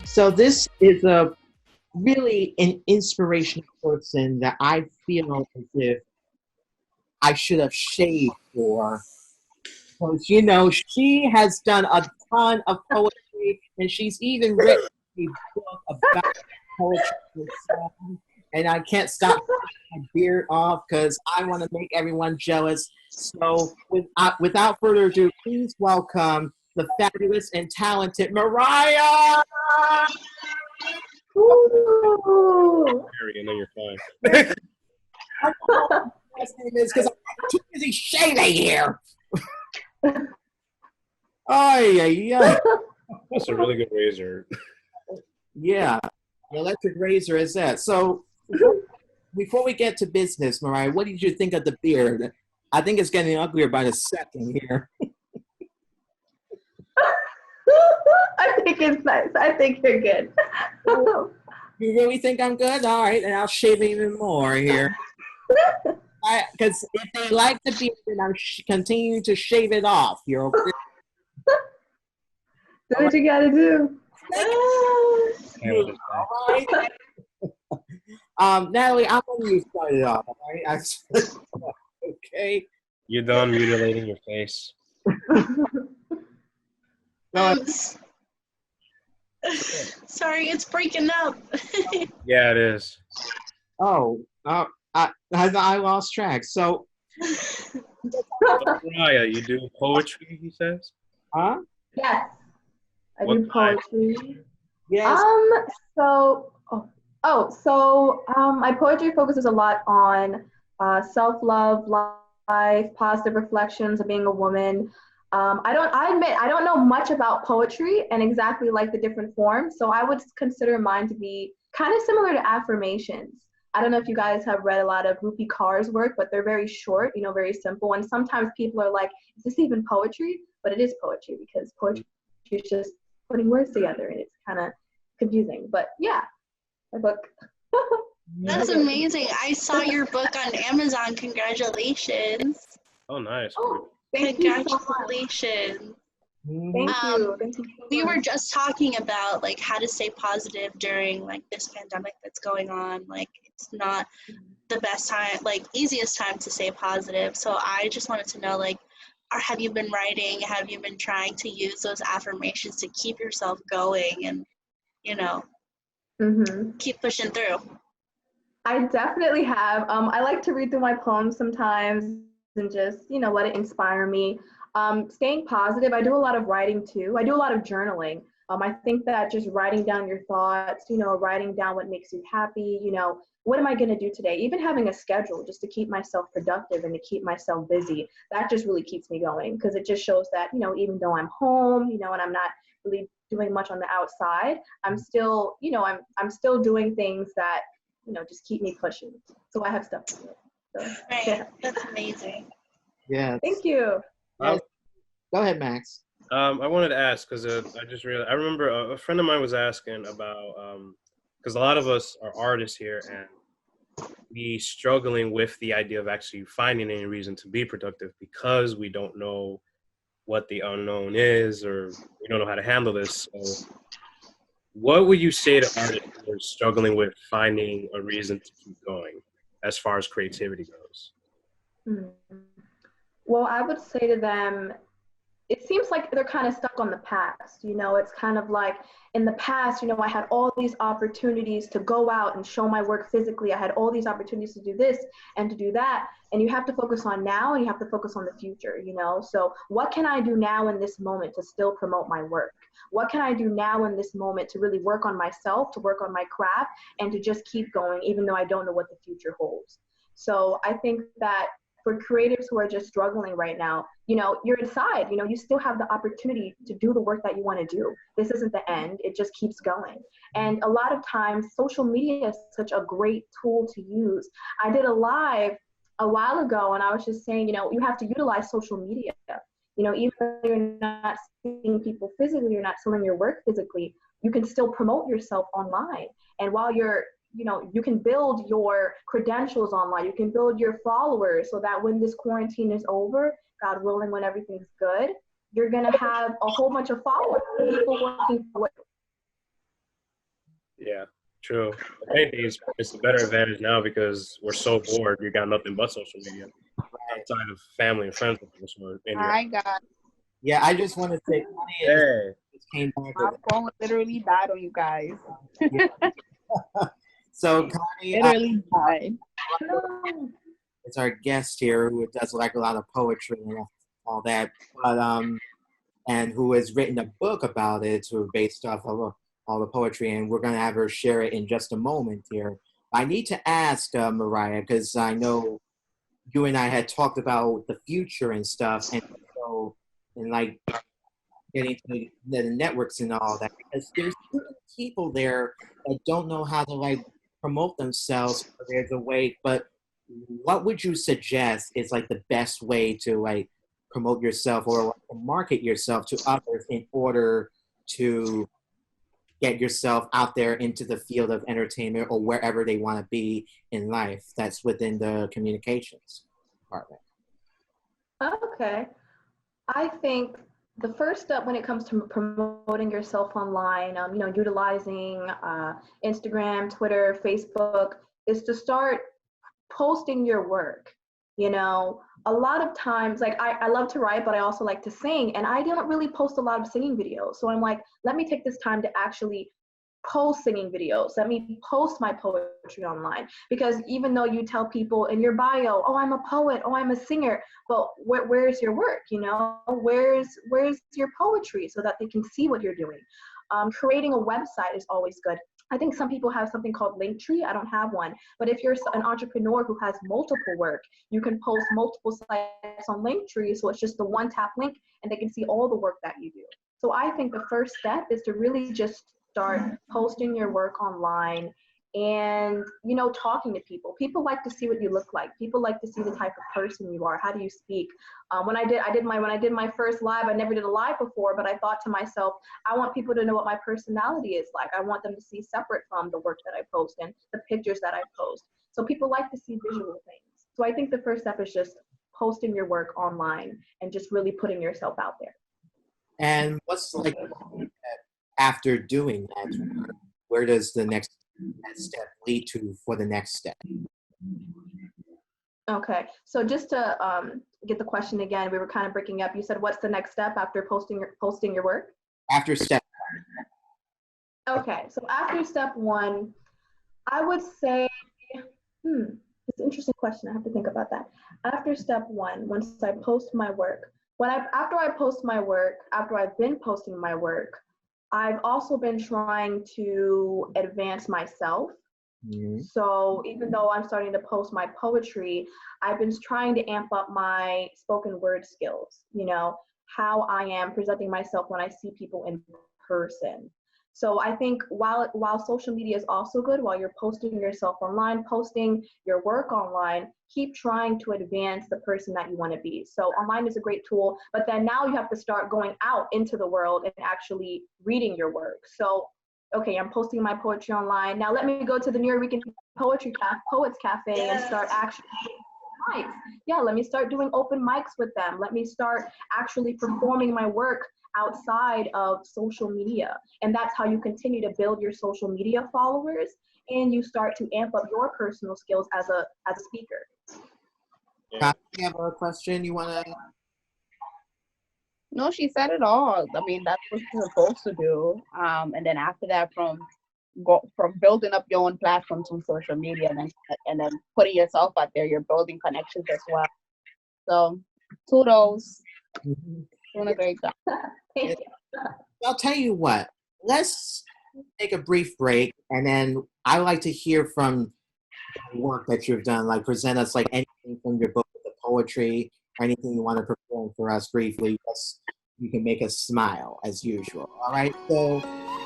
So this is a really an inspirational person that I feel as if I should have shaved for. Because, she has done a ton of poetry and she's even written a book about poetry herself. And I can't stop taking my beard off because I want to make everyone jealous. So, without further ado, please welcome the fabulous and talented Mariah. Ooh. And then you're fine. I don't know what my last name is because I'm too busy shaving here. Oh, yeah. That's a really good razor. Yeah, the electric razor is that. So, before we get to business, Mariah, what did you think of the beard? I think it's getting uglier by the second here. I think it's nice. I think you're good. You really think I'm good? All right, and I'll shave even more here. Because if they like the beard, then I'm continuing to shave it off. You're okay? Do what you gotta do. All right. Natalie, I'm going to start it off. All right? Okay. You're done mutilating your face. Sorry, it's breaking up. Yeah, it is. Oh, I lost track. So, Mariah, you do poetry, he says? huh? Yes, I What do poetry. Yes. My poetry focuses a lot on self-love, life, positive reflections of being a woman. I admit I don't know much about poetry and exactly like the different forms, so I would consider mine to be kind of similar to affirmations. I don't know if you guys have read a lot of Rupi Kaur's work, but they're very short, very simple. And sometimes people are like, is this even poetry? But it is poetry because poetry is just putting words together and it's kind of confusing. But yeah, my book. That's amazing. I saw your book on Amazon. Congratulations. Oh, nice. Oh, thank you so much. Congratulations. Thank you. Thank you so We much. were just talking about like how to stay positive during like this pandemic that's going on. Like it's not the best time, like easiest time to stay positive. So I just wanted to know like, have you been writing? Have you been trying to use those affirmations to keep yourself going and, keep pushing through? I definitely have. I like to read through my poems sometimes and just, let it inspire me. Staying positive, I do a lot of writing too. I do a lot of journaling. I think that just writing down your thoughts, writing down what makes you happy, what am I going to do today? Even having a schedule just to keep myself productive and to keep myself busy, that just really keeps me going because it just shows that, even though I'm home, and I'm not really doing much on the outside, I'm still, I'm still doing things that, just keep me pushing. So I have stuff to do. So, Right. yeah. That's amazing. Yeah. Thank you. Yes. Go ahead, Max. I wanted to ask because I just realized I remember a friend of mine was asking about because a lot of us are artists here and we struggling with the idea of actually finding any reason to be productive because we don't know what the unknown is or we don't know how to handle this. So what would you say to artists who are struggling with finding a reason to keep going as far as creativity goes? Well, I would say to them, it seems like they're kind of stuck on the past. It's kind of like in the past, I had all these opportunities to go out and show my work physically. I had all these opportunities to do this and to do that. And you have to focus on now and you have to focus on the future, So what can I do now in this moment to still promote my work? What can I do now in this moment to really work on myself, to work on my craft, and to just keep going, even though I don't know what the future holds? So I think that for creatives who are just struggling right now, you're inside, you still have the opportunity to do the work that you want to do. This isn't the end, it just keeps going. And a lot of times social media is such a great tool to use. I did a live a while ago and I was just saying, you have to utilize social media. Even though you're not seeing people physically, you're not selling your work physically, you can still promote yourself online. And while you're you can build your credentials online, you can build your followers so that when this quarantine is over, God willing, when everything's good, you're going to have a whole bunch of followers, people working for Yeah, true. If anything, it's a better advantage now because we're so bored. You got nothing but social media outside of family and friends, of course, or in your. I got Yeah, I just want to say, Connie, it Hey, just came back my with phone literally died on you guys. yeah. So Connie, Literally died. No. is our guest here who does like a lot of poetry and all that, but and who has written a book about it, sort of based off of all the poetry, and we're going to have her share it in just a moment here. I need to ask Mariah, because I know you and I had talked about the future and stuff, and so and like getting to the networks and all that, because there's certain people there that don't know how to like promote themselves. There's a way, but what would you suggest is like the best way to like promote yourself or like, market yourself to others in order to get yourself out there into the field of entertainment or wherever they want to be in life that's within the communications department? Okay. I think the first step when it comes to promoting yourself online, utilizing Instagram, Twitter, Facebook, is to start posting your work. A lot of times, like I love to write, but I also like to sing, and I don't really post a lot of singing videos. So I'm like, let me take this time to actually post singing videos. Let me post my poetry online. Because even though you tell people in your bio, oh, I'm a poet, oh, I'm a singer, but where's your work? Where's your poetry so that they can see what you're doing? Creating a website is always good. I think some people have something called Linktree. I don't have one. But if you're an entrepreneur who has multiple work, you can post multiple sites on Linktree. So it's just the one tap link and they can see all the work that you do. So I think the first step is to really just start posting your work online and talking to people. People like to see what you look like. People like to see the type of person you are. How do you speak? When I did my first live, I never did a live before, but I thought to myself, I want people to know what my personality is like. I want them to see separate from the work that I post and the pictures that I post. So people like to see visual things. So I think the first step is just posting your work online and just really putting yourself out there. And what's like after doing that, where does the next step lead to for the next step? Okay, so just to get the question again, we were kind of breaking up. You said, what's the next step after posting your work? After step. Okay, so after step one, I would say, it's an interesting question. I have to think about that. After step one, once I post my work, after I've been posting my work, I've also been trying to advance myself. Mm-hmm. So even though I'm starting to post my poetry, I've been trying to amp up my spoken word skills, how I am presenting myself when I see people in person. So I think while social media is also good, while you're posting yourself online, posting your work online, keep trying to advance the person that you want to be. So online is a great tool, but then now you have to start going out into the world and actually reading your work. So, okay, I'm posting my poetry online. Now let me go to the New York Weekend Poets Cafe and start actually mics. Yeah, let me start doing open mics with them. Let me start actually performing my work outside of social media. And that's how you continue to build your social media followers and you start to amp up your personal skills as a speaker. Yeah. You have a question you want to? No, she said it all. I mean, that's what you're supposed to do. And then after that, from building up your own platforms on social media and then putting yourself out there, you're building connections as well. So kudos. Doing a great job. Thank you. I'll tell you what. Let's take a brief break, and then I like to hear from the work that you've done. Like present us like anything from your book, the poetry, or anything you want to perform for us briefly. Just you can make us smile as usual. All right. So